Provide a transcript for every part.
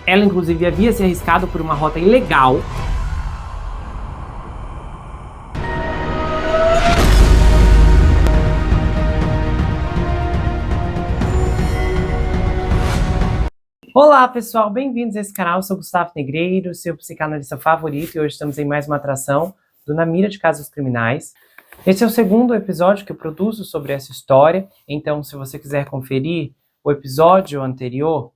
Ela, inclusive, havia se arriscado por uma rota ilegal. Olá, pessoal, bem-vindos a esse canal. Eu sou Gustavo Negreiro, seu psicanalista favorito, e hoje estamos em mais uma atração do Na Mira de Casos Criminais. Esse é o segundo episódio que eu produzo sobre essa história, então se você quiser conferir, o episódio anterior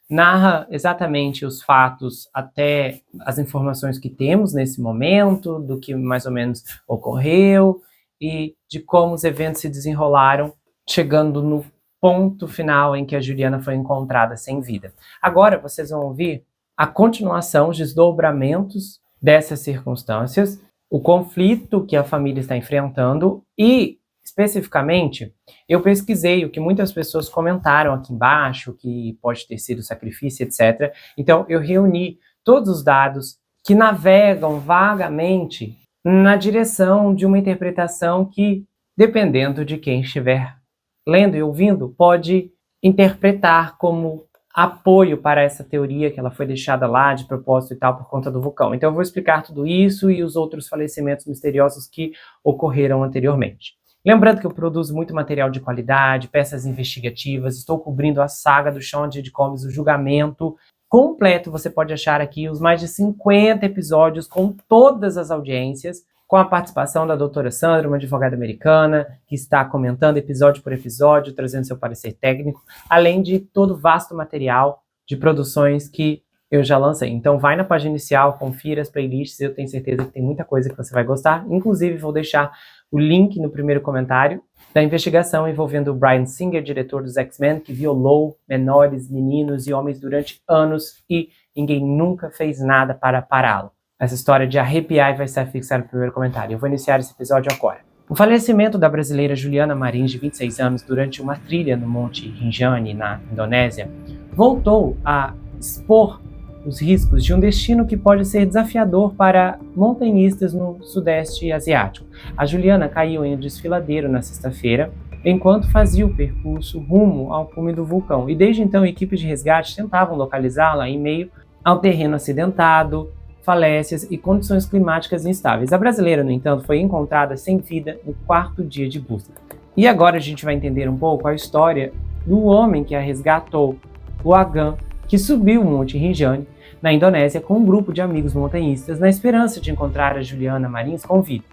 narra exatamente os fatos até as informações que temos nesse momento, do que mais ou menos ocorreu e de como os eventos se desenrolaram, chegando no ponto final em que a Juliana foi encontrada sem vida. Agora vocês vão ouvir a continuação, os desdobramentos dessas circunstâncias, o conflito que a família está enfrentando e, especificamente, eu pesquisei o que muitas pessoas comentaram aqui embaixo, que pode ter sido sacrifício, etc. Então, eu reuni todos os dados que navegam vagamente na direção de uma interpretação que, dependendo de quem estiver lendo e ouvindo, pode interpretar como apoio para essa teoria que ela foi deixada lá de propósito e tal por conta do vulcão. Então eu vou explicar tudo isso e os outros falecimentos misteriosos que ocorreram anteriormente. Lembrando que eu produzo muito material de qualidade, peças investigativas, estou cobrindo a saga do Sean Diddy Combs, o julgamento completo. Você pode achar aqui os mais de 50 episódios com todas as audiências, com a participação da doutora Sandra, uma advogada americana, que está comentando episódio por episódio, trazendo seu parecer técnico, além de todo o vasto material de produções que eu já lancei. Então vai na página inicial, confira as playlists, eu tenho certeza que tem muita coisa que você vai gostar. Inclusive vou deixar o link no primeiro comentário da investigação envolvendo o Bryan Singer, diretor dos X-Men, que violou menores, meninos e homens durante anos e ninguém nunca fez nada para pará-lo. Essa história de arrepiar vai ser fixada no primeiro comentário. Eu vou iniciar esse episódio agora. O falecimento da brasileira Juliana Marins, de 26 anos, durante uma trilha no Monte Rinjani, na Indonésia, voltou a expor os riscos de um destino que pode ser desafiador para montanhistas no Sudeste Asiático. A Juliana caiu em um desfiladeiro na sexta-feira, enquanto fazia o percurso rumo ao cume do vulcão. E desde então, equipes de resgate tentavam localizá-la em meio ao terreno acidentado, falésias e condições climáticas instáveis. A brasileira, no entanto, foi encontrada sem vida no quarto dia de busca. E agora a gente vai entender um pouco a história do homem que a resgatou, o Agam, que subiu o Monte Rinjani, na Indonésia, com um grupo de amigos montanhistas, na esperança de encontrar a Juliana Marins com vida.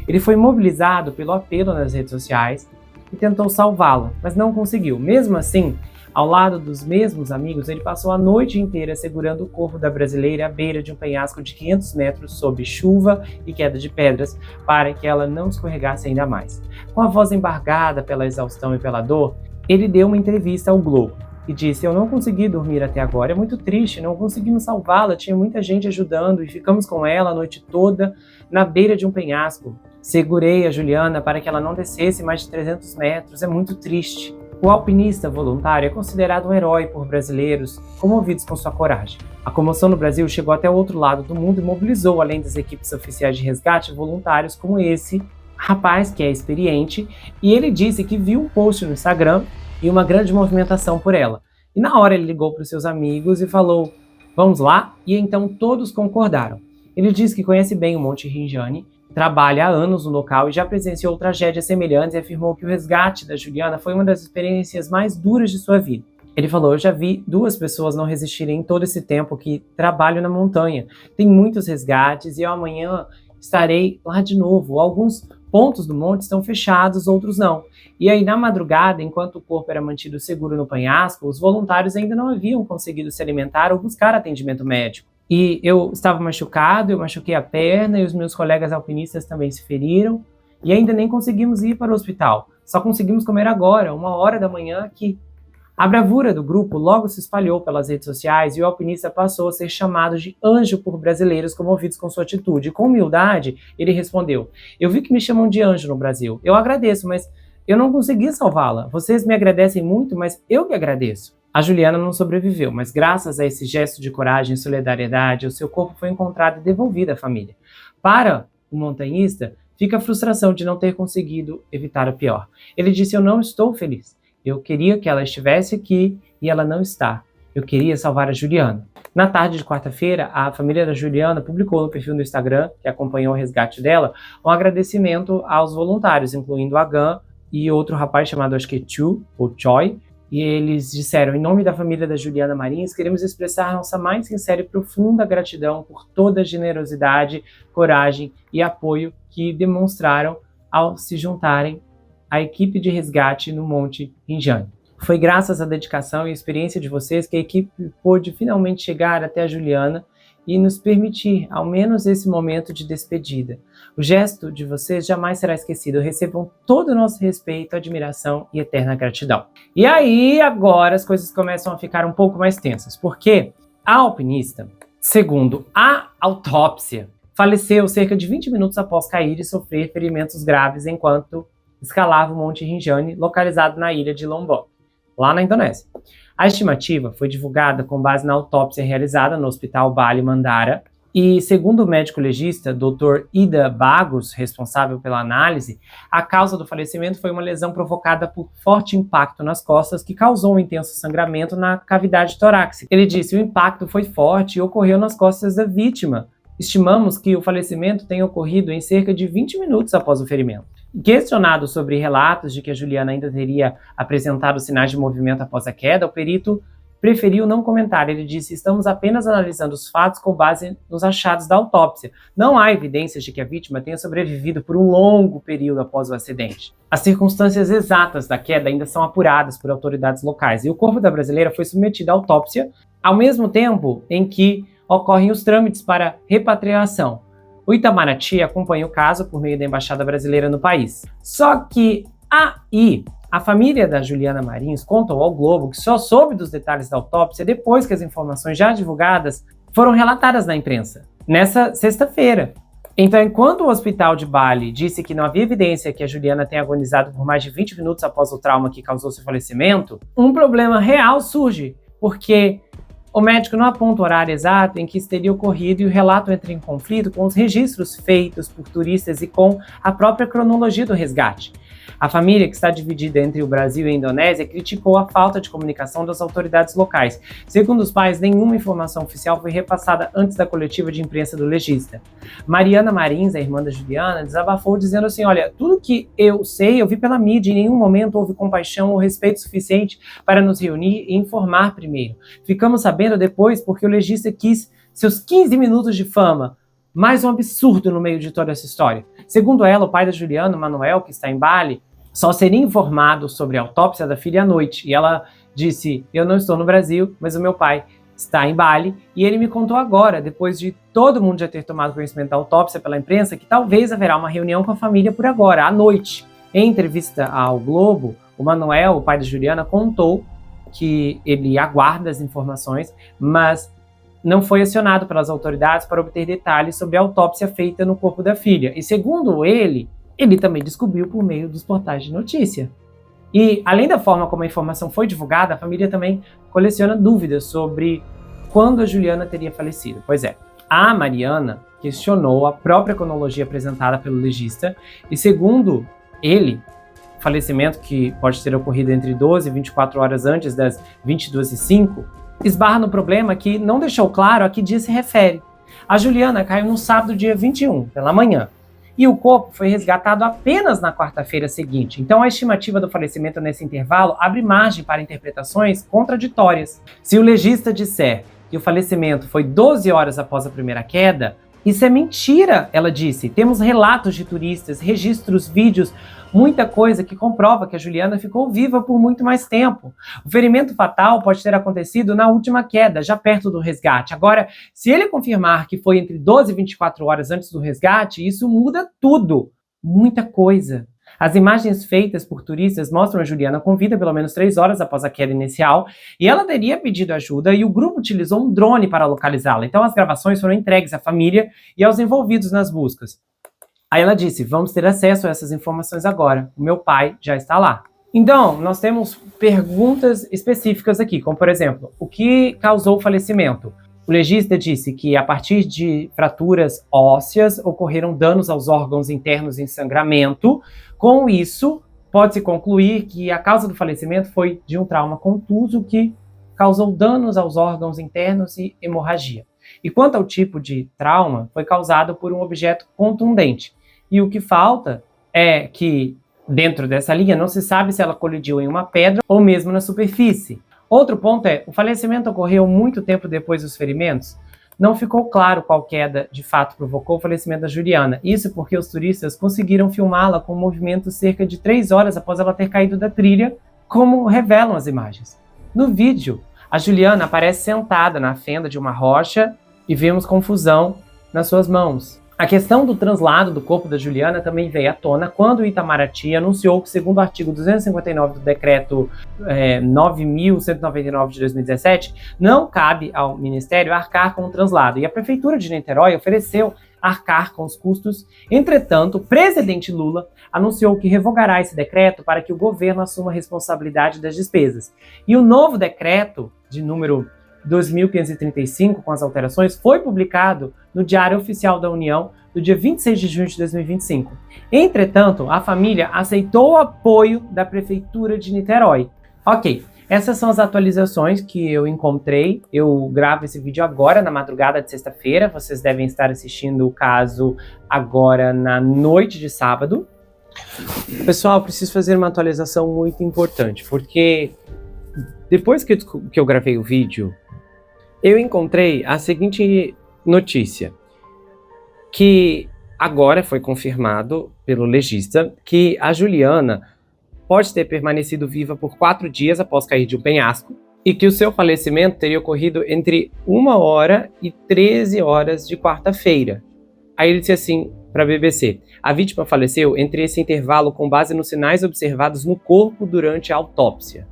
Ele foi mobilizado pelo apelo nas redes sociais e tentou salvá-la, mas não conseguiu. Mesmo assim, ao lado dos mesmos amigos, ele passou a noite inteira segurando o corpo da brasileira à beira de um penhasco de 500 metros sob chuva e queda de pedras para que ela não escorregasse ainda mais. Com a voz embargada pela exaustão e pela dor, ele deu uma entrevista ao Globo e disse: "Eu não consegui dormir até agora, é muito triste, não conseguimos salvá-la, tinha muita gente ajudando e ficamos com ela a noite toda na beira de um penhasco. Segurei a Juliana para que ela não descesse mais de 300 metros, é muito triste." O alpinista voluntário é considerado um herói por brasileiros comovidos com sua coragem. A comoção no Brasil chegou até o outro lado do mundo e mobilizou, além das equipes oficiais de resgate, voluntários como esse rapaz que é experiente, e ele disse que viu um post no Instagram e uma grande movimentação por ela. E na hora ele ligou para os seus amigos e falou: "Vamos lá?" E então todos concordaram. Ele disse que conhece bem o Monte Rinjani, trabalha há anos no local e já presenciou tragédias semelhantes e afirmou que o resgate da Juliana foi uma das experiências mais duras de sua vida. Ele falou: "Eu já vi 2 pessoas não resistirem em todo esse tempo que trabalho na montanha. Tem muitos resgates e eu amanhã estarei lá de novo. Alguns pontos do monte estão fechados, outros não." E aí, na madrugada, enquanto o corpo era mantido seguro no penhasco, os voluntários ainda não haviam conseguido se alimentar ou buscar atendimento médico. E eu estava machucado, eu machuquei a perna e os meus colegas alpinistas também se feriram e ainda nem conseguimos ir para o hospital. Só conseguimos comer agora, 1h da manhã aqui. A bravura do grupo logo se espalhou pelas redes sociais e o alpinista passou a ser chamado de anjo por brasileiros comovidos com sua atitude. Com humildade, ele respondeu: "Eu vi que me chamam de anjo no Brasil. Eu agradeço, mas eu não consegui salvá-la. Vocês me agradecem muito, mas eu que agradeço." A Juliana não sobreviveu, mas graças a esse gesto de coragem e solidariedade, o seu corpo foi encontrado e devolvido à família. Para o montanhista, fica a frustração de não ter conseguido evitar o pior. Ele disse: "Eu não estou feliz. Eu queria que ela estivesse aqui e ela não está. Eu queria salvar a Juliana. Na tarde de quarta-feira, a família da Juliana publicou no perfil do Instagram, que acompanhou o resgate dela, um agradecimento aos voluntários, incluindo a Gan e outro rapaz chamado, acho que é Chu, ou Choi, e eles disseram: em nome da família da Juliana Marins, queremos expressar nossa mais sincera e profunda gratidão por toda a generosidade, coragem e apoio que demonstraram ao se juntarem à equipe de resgate no Monte Rinjani. Foi graças à dedicação e experiência de vocês que a equipe pôde finalmente chegar até a Juliana e nos permitir, ao menos, esse momento de despedida. O gesto de vocês jamais será esquecido. Recebam todo o nosso respeito, admiração e eterna gratidão. E aí, agora, as coisas começam a ficar um pouco mais tensas, porque a alpinista, segundo a autópsia, faleceu cerca de 20 minutos após cair e sofrer ferimentos graves enquanto escalava o Monte Rinjani, localizado na ilha de Lombok, lá na Indonésia. A estimativa foi divulgada com base na autópsia realizada no Hospital Bali Mandara e, segundo o médico legista Dr. Ida Bagus, responsável pela análise, a causa do falecimento foi uma lesão provocada por forte impacto nas costas que causou um intenso sangramento na cavidade torácica. Ele disse: o impacto foi forte e ocorreu nas costas da vítima. Estimamos que o falecimento tenha ocorrido em cerca de 20 minutos após o ferimento. Questionado sobre relatos de que a Juliana ainda teria apresentado sinais de movimento após a queda, o perito preferiu não comentar. Ele disse: estamos apenas analisando os fatos com base nos achados da autópsia. Não há evidências de que a vítima tenha sobrevivido por um longo período após o acidente. As circunstâncias exatas da queda ainda são apuradas por autoridades locais e o corpo da brasileira foi submetido à autópsia ao mesmo tempo em que ocorrem os trâmites para repatriação. O Itamaraty acompanha o caso por meio da Embaixada Brasileira no país. Só que aí, a família da Juliana Marins contou ao Globo que só soube dos detalhes da autópsia depois que as informações já divulgadas foram relatadas na imprensa, nessa sexta-feira. Então, enquanto o hospital de Bali disse que não havia evidência que a Juliana tenha agonizado por mais de 20 minutos após o trauma que causou seu falecimento, um problema real surge, porque o médico não aponta o horário exato em que isso teria ocorrido e o relato entra em conflito com os registros feitos por turistas e com a própria cronologia do resgate. A família, que está dividida entre o Brasil e a Indonésia, criticou a falta de comunicação das autoridades locais. Segundo os pais, nenhuma informação oficial foi repassada antes da coletiva de imprensa do legista. Mariana Marins, a irmã da Juliana, desabafou dizendo assim: olha, tudo que eu sei, eu vi pela mídia, em nenhum momento houve compaixão ou respeito suficiente para nos reunir e informar primeiro. Ficamos sabendo depois porque o legista quis seus 15 minutos de fama. Mais um absurdo no meio de toda essa história. Segundo ela, o pai da Juliana, Manuel, que está em Bali, só seria informado sobre a autópsia da filha à noite. E ela disse: eu não estou no Brasil, mas o meu pai está em Bali. E ele me contou agora, depois de todo mundo já ter tomado conhecimento da autópsia pela imprensa, que talvez haverá uma reunião com a família por agora, à noite. Em entrevista ao Globo, o Manuel, o pai da Juliana, contou que ele aguarda as informações, mas não foi acionado pelas autoridades para obter detalhes sobre a autópsia feita no corpo da filha. E segundo ele também descobriu por meio dos portais de notícia. E, além da forma como a informação foi divulgada, a família também coleciona dúvidas sobre quando a Juliana teria falecido. Pois é, a Mariana questionou a própria cronologia apresentada pelo legista e, segundo ele, o falecimento, que pode ter ocorrido entre 12 e 24 horas antes das 22h05, esbarra no problema que não deixou claro a que dia se refere. A Juliana caiu no sábado, dia 21, pela manhã, e o corpo foi resgatado apenas na quarta-feira seguinte. Então a estimativa do falecimento nesse intervalo abre margem para interpretações contraditórias. Se o legista disser que o falecimento foi 12 horas após a primeira queda, isso é mentira, ela disse. Temos relatos de turistas, registros, vídeos, muita coisa que comprova que a Juliana ficou viva por muito mais tempo. O ferimento fatal pode ter acontecido na última queda, já perto do resgate. Agora, se ele confirmar que foi entre 12 e 24 horas antes do resgate, isso muda tudo. Muita coisa. As imagens feitas por turistas mostram a Juliana com vida pelo menos 3 horas após a queda inicial e ela teria pedido ajuda e o grupo utilizou um drone para localizá-la. Então as gravações foram entregues à família e aos envolvidos nas buscas. Aí ela disse: vamos ter acesso a essas informações agora. O meu pai já está lá. Então, nós temos perguntas específicas aqui, como por exemplo, o que causou o falecimento? O legista disse que a partir de fraturas ósseas ocorreram danos aos órgãos internos em sangramento. Com isso, pode-se concluir que a causa do falecimento foi de um trauma contuso que causou danos aos órgãos internos e hemorragia. E quanto ao tipo de trauma, foi causado por um objeto contundente. E o que falta é que, dentro dessa linha, não se sabe se ela colidiu em uma pedra ou mesmo na superfície. Outro ponto é, o falecimento ocorreu muito tempo depois dos ferimentos? Não ficou claro qual queda de fato provocou o falecimento da Juliana. Isso porque os turistas conseguiram filmá-la com um movimento cerca de 3 horas após ela ter caído da trilha, como revelam as imagens. No vídeo, a Juliana aparece sentada na fenda de uma rocha e vemos confusão nas suas mãos. A questão do translado do corpo da Juliana também veio à tona quando o Itamaraty anunciou que, segundo o artigo 259 do decreto 9.199 de 2017, não cabe ao Ministério arcar com o translado. E a Prefeitura de Niterói ofereceu arcar com os custos. Entretanto, o presidente Lula anunciou que revogará esse decreto para que o governo assuma a responsabilidade das despesas. E o novo decreto, de número 2.535, com as alterações, foi publicado no Diário Oficial da União no dia 26 de junho de 2025. Entretanto, a família aceitou o apoio da Prefeitura de Niterói. Ok, essas são as atualizações que eu encontrei. Eu gravo esse vídeo agora, na madrugada de sexta-feira. Vocês devem estar assistindo o caso agora na noite de sábado. Pessoal, preciso fazer uma atualização muito importante, porque depois que eu gravei o vídeo, eu encontrei a seguinte notícia, que agora foi confirmado pelo legista que a Juliana pode ter permanecido viva por 4 dias após cair de um penhasco e que o seu falecimento teria ocorrido entre 1 hora e 13 horas de quarta-feira. Aí ele disse assim para a BBC: a vítima faleceu entre esse intervalo com base nos sinais observados no corpo durante a autópsia.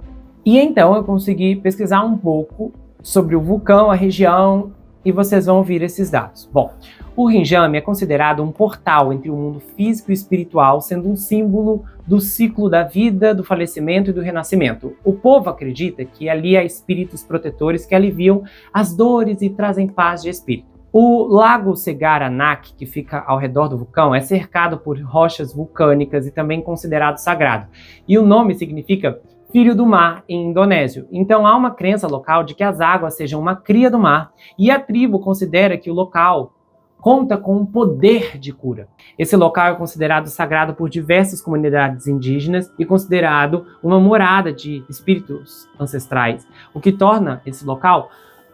E então eu consegui pesquisar um pouco sobre o vulcão, a região, e vocês vão ouvir esses dados. Bom, o Rinjame é considerado um portal entre o mundo físico e espiritual, sendo um símbolo do ciclo da vida, do falecimento e do renascimento. O povo acredita que ali há espíritos protetores que aliviam as dores e trazem paz de espírito. O lago Segaranak, que fica ao redor do vulcão, é cercado por rochas vulcânicas e também considerado sagrado. E o nome significa filho do mar em indonésio. Então há uma crença local de que as águas sejam uma cria do mar, e a tribo considera que o local conta com um poder de cura. Esse local é considerado sagrado por diversas comunidades indígenas e considerado uma morada de espíritos ancestrais, o que torna esse local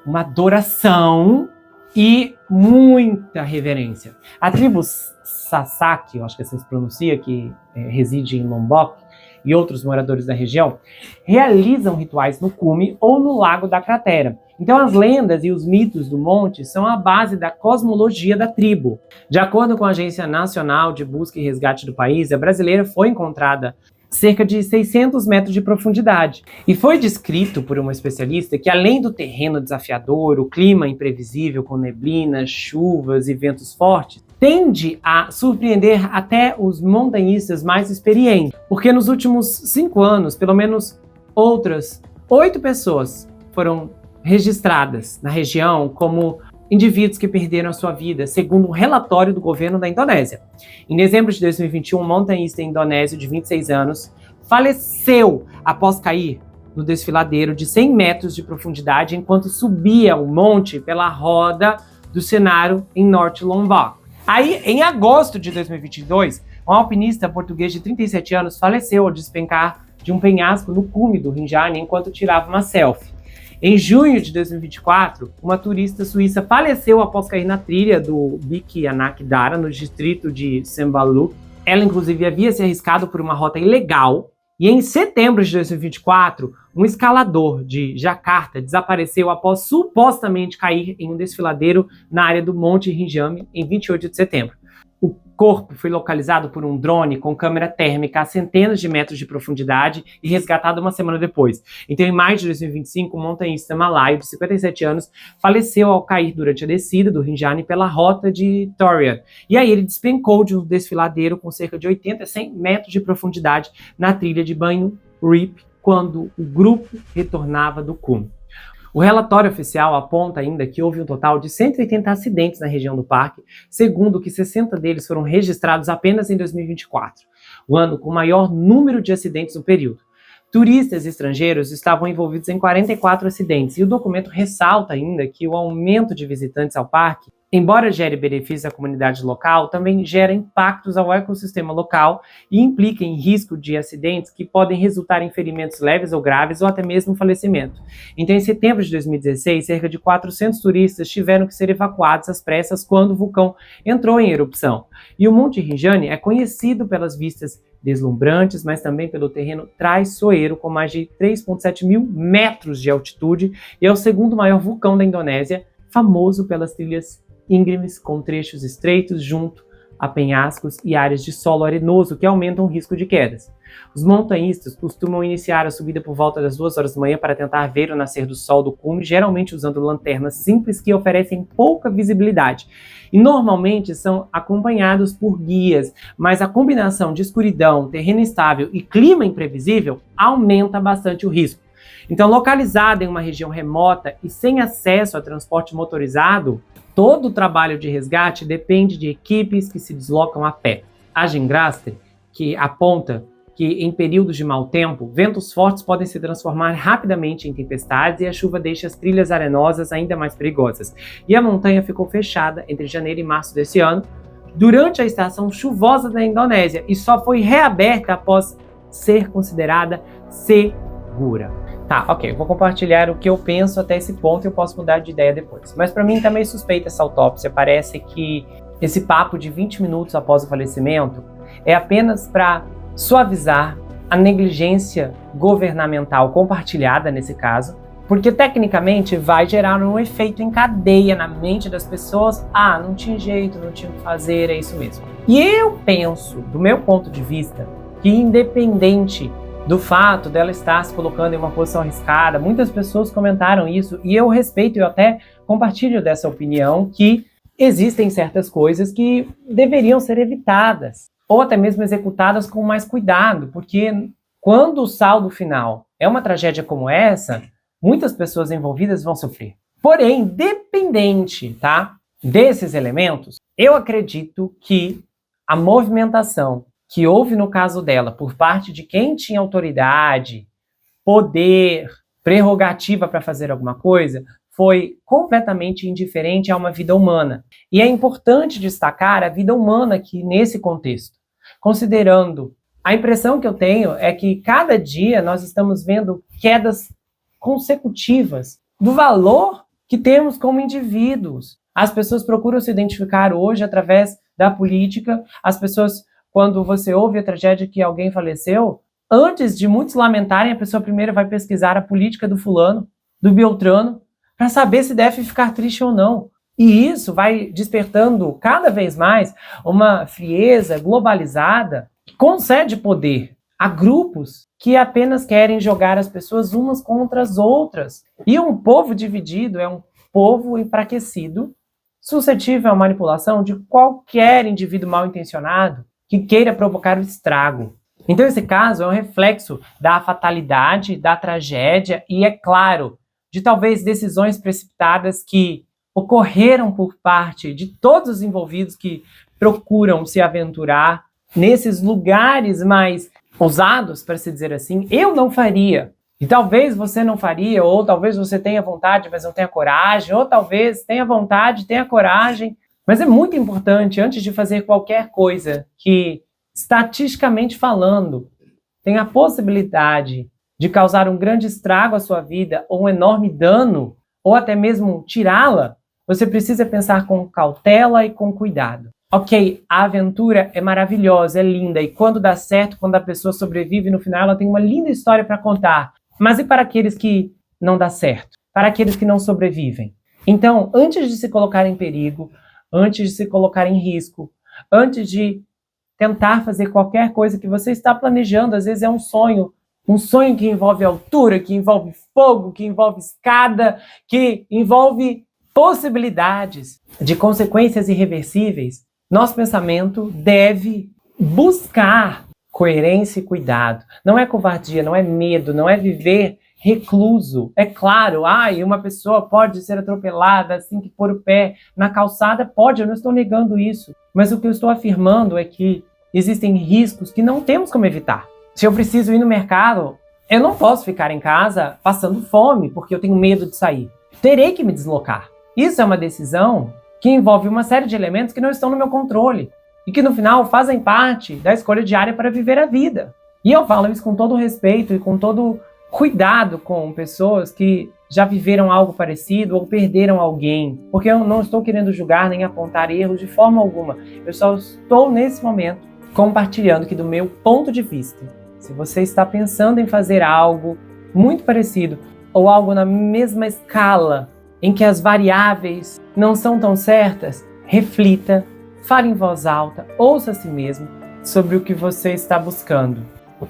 uma adoração e muita reverência. A tribo Sasaki, eu acho que assim se pronuncia, que reside em Lombok, e outros moradores da região, realizam rituais no cume ou no lago da cratera. Então as lendas e os mitos do monte são a base da cosmologia da tribo. De acordo com a Agência Nacional de Busca e Resgate do país, a brasileira foi encontrada cerca de 600 metros de profundidade. E foi descrito por uma especialista que, além do terreno desafiador, o clima imprevisível com neblinas, chuvas e ventos fortes, tende a surpreender até os montanhistas mais experientes, porque nos últimos 5 anos, pelo menos outras 8 pessoas foram registradas na região como indivíduos que perderam a sua vida, segundo um relatório do governo da Indonésia. Em dezembro de 2021, um montanhista indonésio de 26 anos faleceu após cair no desfiladeiro de 100 metros de profundidade enquanto subia o monte pela roda do cenário em Norte Lombok. Aí, em agosto de 2022, um alpinista português de 37 anos faleceu ao despencar de um penhasco no cume do Rinjani enquanto tirava uma selfie. Em junho de 2024, uma turista suíça faleceu após cair na trilha do Biki Anak Dara, no distrito de Sembaluk. Ela, inclusive, havia se arriscado por uma rota ilegal. E em setembro de 2024, um escalador de Jacarta desapareceu após supostamente cair em um desfiladeiro na área do Monte Rinjame em 28 de setembro. O corpo foi localizado por um drone com câmera térmica a centenas de metros de profundidade e resgatado uma semana depois. Então, em maio de 2025, um montanhista malaio de 57 anos faleceu ao cair durante a descida do Rinjani pela rota de Toriat. E aí ele despencou de um desfiladeiro com cerca de 80 a 100 metros de profundidade na trilha de Banho Rip, quando o grupo retornava do cume. O relatório oficial aponta ainda que houve um total de 180 acidentes na região do parque, segundo que 60 deles foram registrados apenas em 2024, o ano com o maior número de acidentes no período. Turistas estrangeiros estavam envolvidos em 44 acidentes, e o documento ressalta ainda que o aumento de visitantes ao parque, embora gere benefícios à comunidade local, também gera impactos ao ecossistema local e implica em risco de acidentes que podem resultar em ferimentos leves ou graves ou até mesmo falecimento. Então, em setembro de 2016, cerca de 400 turistas tiveram que ser evacuados às pressas quando o vulcão entrou em erupção. E o Monte Rinjani é conhecido pelas vistas deslumbrantes, mas também pelo terreno traiçoeiro, com mais de 3,7 mil metros de altitude, e é o segundo maior vulcão da Indonésia, famoso pelas trilhas íngremes com trechos estreitos junto a penhascos e áreas de solo arenoso que aumentam o risco de quedas. Os montanhistas costumam iniciar a subida por volta das 2 horas da manhã para tentar ver o nascer do sol do cume, geralmente usando lanternas simples que oferecem pouca visibilidade. E normalmente são acompanhados por guias, mas a combinação de escuridão, terreno instável e clima imprevisível aumenta bastante o risco. Então, localizada em uma região remota e sem acesso a transporte motorizado, todo o trabalho de resgate depende de equipes que se deslocam a pé. A Gengrastre, que aponta que em períodos de mau tempo, ventos fortes podem se transformar rapidamente em tempestades e a chuva deixa as trilhas arenosas ainda mais perigosas. E a montanha ficou fechada entre janeiro e março desse ano, durante a estação chuvosa da Indonésia, e só foi reaberta após ser considerada segura. Tá, ok, vou compartilhar o que eu penso até esse ponto e eu posso mudar de ideia depois. Mas para mim tá meio suspeita essa autópsia. Parece que esse papo de 20 minutos após o falecimento é apenas para suavizar a negligência governamental compartilhada nesse caso, porque tecnicamente vai gerar um efeito em cadeia na mente das pessoas. Ah, não tinha jeito, não tinha o que fazer, é isso mesmo. E eu penso, do meu ponto de vista, que independente do fato dela estar se colocando em uma posição arriscada, muitas pessoas comentaram isso, e eu respeito, eu até compartilho dessa opinião, que existem certas coisas que deveriam ser evitadas, ou até mesmo executadas com mais cuidado, porque quando o saldo final é uma tragédia como essa, muitas pessoas envolvidas vão sofrer. Porém, dependente, tá, desses elementos, eu acredito que a movimentação que houve no caso dela por parte de quem tinha autoridade, poder, prerrogativa para fazer alguma coisa, foi completamente indiferente a uma vida humana. E é importante destacar a vida humana aqui nesse contexto, considerando a impressão que eu tenho é que cada dia nós estamos vendo quedas consecutivas do valor que temos como indivíduos. As pessoas procuram se identificar hoje através da política, as pessoas, quando você ouve a tragédia que alguém faleceu, antes de muitos lamentarem, a pessoa primeiro vai pesquisar a política do fulano, do beltrano, para saber se deve ficar triste ou não. E isso vai despertando cada vez mais uma frieza globalizada que concede poder a grupos que apenas querem jogar as pessoas umas contra as outras. E um povo dividido é um povo enfraquecido, suscetível à manipulação de qualquer indivíduo mal intencionado que queira provocar o estrago. Então esse caso é um reflexo da fatalidade, da tragédia e, é claro, de talvez decisões precipitadas que ocorreram por parte de todos os envolvidos que procuram se aventurar nesses lugares mais ousados, para se dizer assim. Eu não faria. E talvez você não faria, ou talvez você tenha vontade, mas não tenha coragem, ou talvez tenha vontade, tenha coragem. Mas é muito importante, antes de fazer qualquer coisa que, estatisticamente falando, tenha a possibilidade de causar um grande estrago à sua vida, ou um enorme dano, ou até mesmo tirá-la, você precisa pensar com cautela e com cuidado. Ok, a aventura é maravilhosa, é linda, e quando dá certo, quando a pessoa sobrevive, no final ela tem uma linda história para contar. Mas e para aqueles que não dá certo? Para aqueles que não sobrevivem? Então, antes de se colocar em perigo, antes de se colocar em risco, antes de tentar fazer qualquer coisa que você está planejando, às vezes é um sonho que envolve altura, que envolve fogo, que envolve escada, que envolve possibilidades de consequências irreversíveis, nosso pensamento deve buscar coerência e cuidado. Não é covardia, não é medo, não é viver recluso. É claro, uma pessoa pode ser atropelada assim que pôr o pé na calçada, pode, eu não estou negando isso. Mas o que eu estou afirmando é que existem riscos que não temos como evitar. Se eu preciso ir no mercado Eu não posso ficar em casa passando fome porque eu tenho medo de sair. Terei que me deslocar. Isso é uma decisão que envolve uma série de elementos que não estão no meu controle e que no final fazem parte da escolha diária para viver a vida. E eu falo isso com todo respeito e com todo cuidado com pessoas que já viveram algo parecido ou perderam alguém, porque eu não estou querendo julgar nem apontar erros de forma alguma. Eu só estou nesse momento compartilhando que do meu ponto de vista, se você está pensando em fazer algo muito parecido ou algo na mesma escala em que as variáveis não são tão certas, reflita, fale em voz alta, ouça a si mesmo sobre o que você está buscando.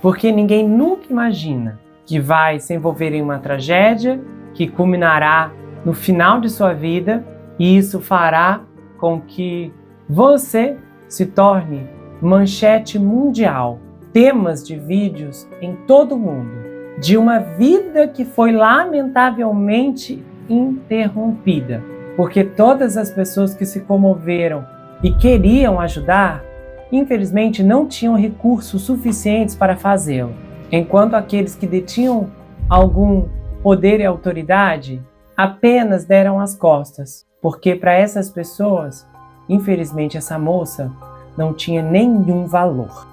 Porque ninguém nunca imagina que vai se envolver em uma tragédia que culminará no final de sua vida e isso fará com que você se torne manchete mundial, temas de vídeos em todo o mundo, de uma vida que foi lamentavelmente interrompida, porque todas as pessoas que se comoveram e queriam ajudar, infelizmente não tinham recursos suficientes para fazê-lo, enquanto aqueles que detinham algum poder e autoridade apenas deram as costas, porque para essas pessoas, infelizmente essa moça não tinha nenhum valor.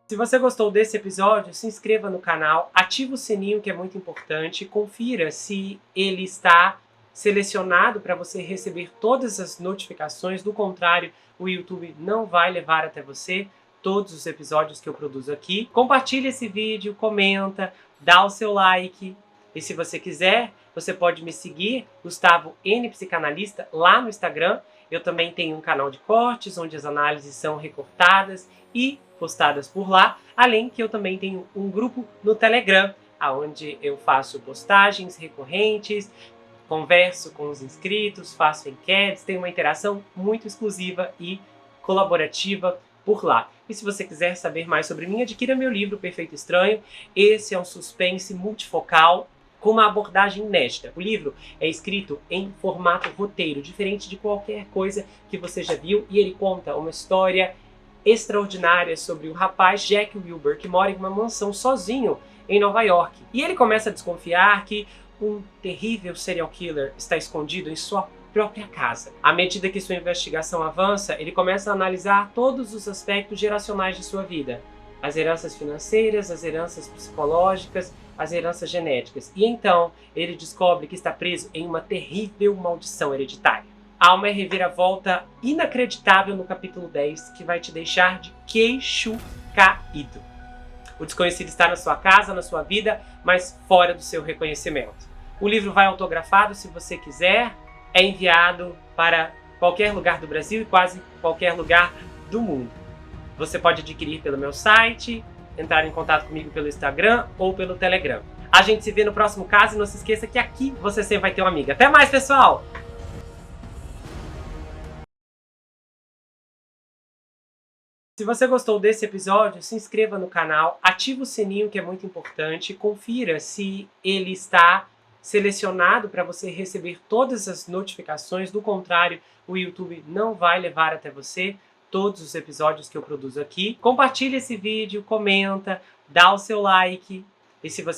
Se você gostou desse episódio, se inscreva no canal, ative o sininho que é muito importante, confira se ele está selecionado para você receber todas as notificações, do contrário, o YouTube não vai levar até você todos os episódios que eu produzo aqui. Compartilhe esse vídeo, comenta, dá o seu like e se você quiser, você pode me seguir, Gustavo N Psicanalista, lá no Instagram. Eu também tenho um canal de cortes, onde as análises são recortadas e postadas por lá, além que eu também tenho um grupo no Telegram, onde eu faço postagens recorrentes, converso com os inscritos, faço enquetes, tenho uma interação muito exclusiva e colaborativa por lá. E se você quiser saber mais sobre mim, adquira meu livro Perfeito Estranho. Esse é um suspense multifocal com uma abordagem inédita. O livro é escrito em formato roteiro, diferente de qualquer coisa que você já viu, e ele conta uma história extraordinária sobre o rapaz Jack Wilbur, que mora em uma mansão sozinho em Nova York. E ele começa a desconfiar que um terrível serial killer está escondido em sua própria casa. À medida que sua investigação avança, ele começa a analisar todos os aspectos geracionais de sua vida. As heranças financeiras, as heranças psicológicas, as heranças genéticas. E então, ele descobre que está preso em uma terrível maldição hereditária. Há uma reviravolta inacreditável no capítulo 10 que vai te deixar de queixo caído. O desconhecido está na sua casa, na sua vida, mas fora do seu reconhecimento. O livro vai autografado, se você quiser, é enviado para qualquer lugar do Brasil e quase qualquer lugar do mundo. Você pode adquirir pelo meu site, entrar em contato comigo pelo Instagram ou pelo Telegram. A gente se vê no próximo caso e não se esqueça que aqui você sempre vai ter uma amiga. Até mais, pessoal! Se você gostou desse episódio, se inscreva no canal, ative o sininho que é muito importante, confira se ele está selecionado para você receber todas as notificações, do contrário, o YouTube não vai levar até você todos os episódios que eu produzo aqui. Compartilhe esse vídeo, comenta, dá o seu like e se você